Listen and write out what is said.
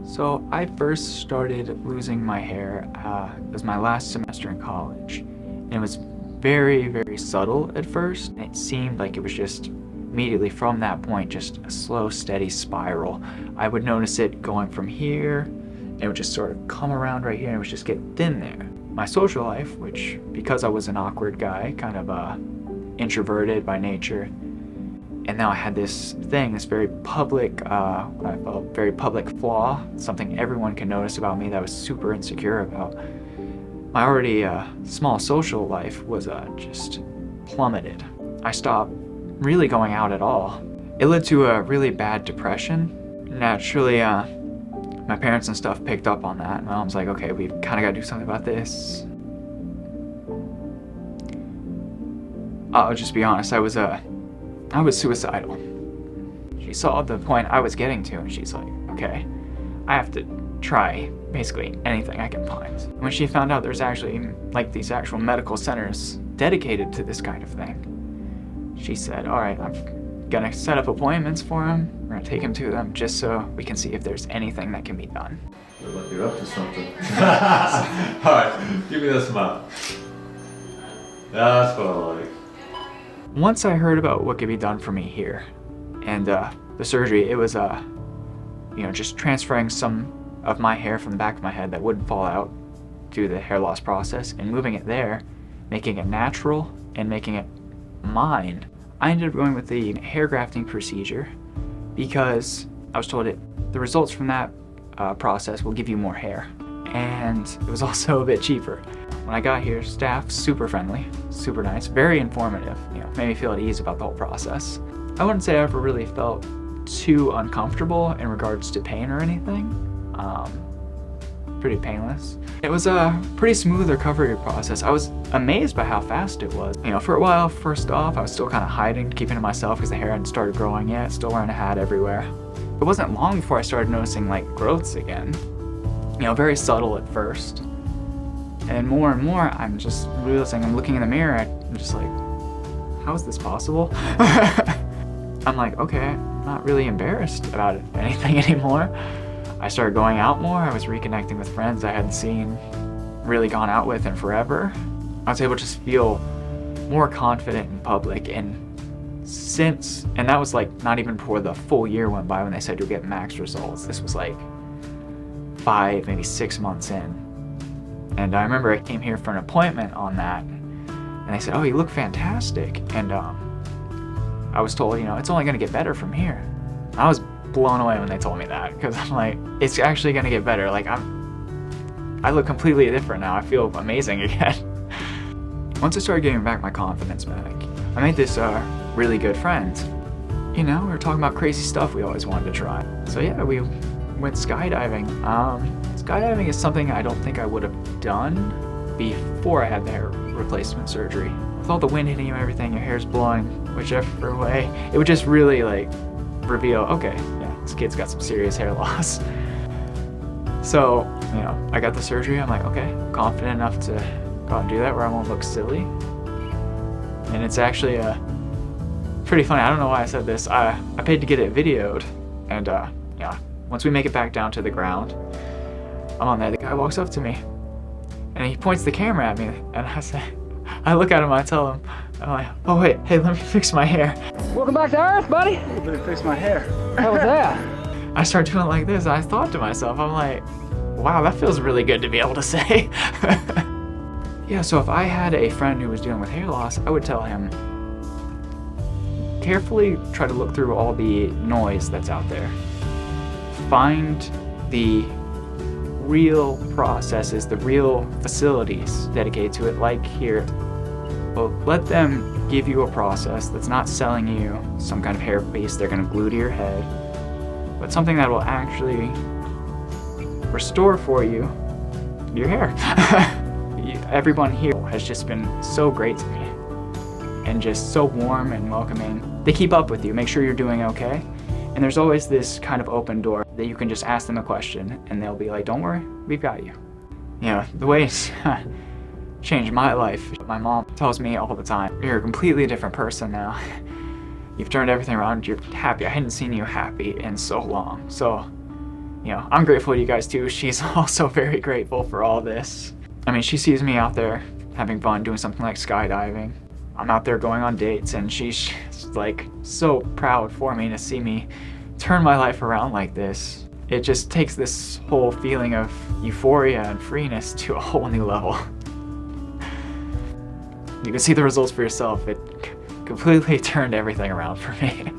So I first started losing my hair, it was my last semester in college. And it was very, very subtle at first. And it seemed like it was just immediately from that point, just a slow, steady spiral. I would notice it going from here, and it would just sort of come around right here, and it would just get thin there. My social life, which, because I was an awkward guy, kind of introverted by nature, and now I had this thing, this very public, what I felt very public flaw, something everyone can notice about me that I was super insecure about. My already small social life was just plummeted. I stopped really going out at all. It led to a really bad depression. Naturally, my parents and stuff picked up on that. My mom's like, okay, we've kind of got to do something about this. I'll just be honest, I was suicidal. She saw the point I was getting to, and she's like, okay, I have to try basically anything I can find. When she found out there's actually like these actual medical centers dedicated to this kind of thing, she said, all right, I'm gonna set up appointments for him. We're gonna take him to them just so we can see if there's anything that can be done. Look like you're up to something. All right, give me that smile. That's what I like. Once I heard about what could be done for me here, and the surgery, it was just transferring some of my hair from the back of my head that wouldn't fall out due to the hair loss process and moving it there, making it natural and making it mine. I ended up going with the hair grafting procedure because I was told the results from that process will give you more hair, and it was also a bit cheaper. When I got here, staff super friendly, super nice, very informative, made me feel at ease about the whole process. I wouldn't say I ever really felt too uncomfortable in regards to pain or anything. Pretty painless. It was a pretty smooth recovery process. I was amazed by how fast it was. For a while, first off, I was still kind of hiding, keeping to myself because the hair hadn't started growing yet, still wearing a hat everywhere. It wasn't long before I started noticing like growths again. Very subtle at first. And more, I'm just realizing, I'm looking in the mirror, I'm just like, how is this possible? I'm like, okay, I'm not really embarrassed about anything anymore. I started going out more, I was reconnecting with friends I hadn't seen, really gone out with in forever. I was able to just feel more confident in public, and that was like not even before the full year went by when they said you'll get max results. This was like 5, maybe 6 months in. And I remember I came here for an appointment on that, and they said, oh, you look fantastic. And I was told, it's only gonna get better from here. I was blown away when they told me that, because I'm like, it's actually gonna get better. Like I look completely different now. I feel amazing again. Once I started getting back my confidence back, I made this really good friend. We were talking about crazy stuff we always wanted to try. So yeah, we went skydiving. Skydiving is something I don't think I would have done before I had the hair replacement surgery. With all the wind hitting you and everything, your hair's blowing whichever way, it would just really like reveal, okay, yeah, this kid's got some serious hair loss. So, I got the surgery, I'm like, okay, I'm confident enough to go out and do that where I won't look silly. And it's actually pretty funny, I don't know why I said this, I paid to get it videoed, and once we make it back down to the ground, I'm on there, the guy walks up to me, and he points the camera at me, and I look at him, I tell him, I'm like, oh wait, hey, let me fix my hair. Welcome back to Earth, buddy. Let me fix my hair. How was that? I start doing it like this, and I thought to myself, I'm like, wow, that feels really good to be able to say. Yeah, so if I had a friend who was dealing with hair loss, I would tell him, carefully try to look through all the noise that's out there. Find the real processes, the real facilities dedicated to it, like here. But let them give you a process that's not selling you some kind of hair piece they're going to glue to your head, but something that will actually restore for you your hair. Everyone here has just been so great to me and just so warm and welcoming. They keep up with you, make sure you're doing okay. And there's always this kind of open door that you can just ask them a question and they'll be like, don't worry, we've got you. The way it's changed my life. My mom tells me all the time, you're a completely different person now. You've turned everything around, you're happy. I hadn't seen you happy in so long. So, you know, I'm grateful to you guys too. She's also very grateful for all this. I mean, she sees me out there having fun doing something like skydiving. I'm out there going on dates, and she's like so proud for me to see me turn my life around like this. It just takes this whole feeling of euphoria and freeness to a whole new level. You can see the results for yourself. It completely turned everything around for me.